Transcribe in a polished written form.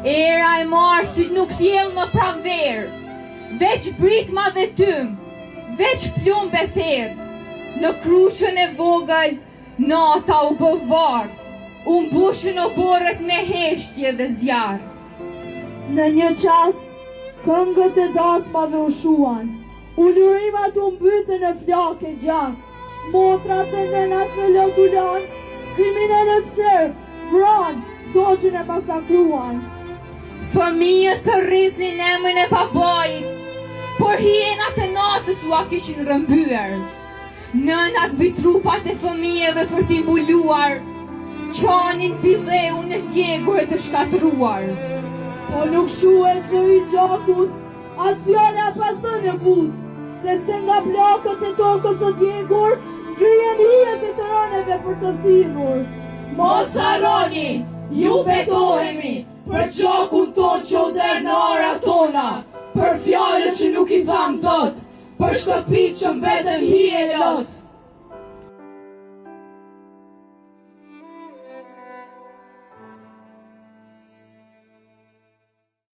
Era e marsit nuk sjell më pranver, veç britma dhe tym, veç plumb e therr. Në krushën e vogël, nata u bë varr, u mbushën oborët me heshtje dhe zjarr. Në një qast, këngët e dasmave u shuan, ulurimat u mbytën në flake gjak, motrat dhe nënat në lot u lan, kriminalët sër, vran, dogjën e masakruan. Fëmijët të rrisnin emrin e babait, por hienat e natës ua kishin rrëmbyer. Nënat mbi trupat e fëmijëve për t'i mbuluar, qanin bidheu në djegur e të shkatruar. Po nuk shuhet zëri gjakut, as fjala pa thënë në buzë, sepse nga plakët e tokës së djegur, kryen hijet e të rëneve për të thirrur. Mos harroni, ju betohemi për qokun ton që u der në arat tona, për fjalët që nuk i tham dot, për shtëpitë që mbetën hije lot.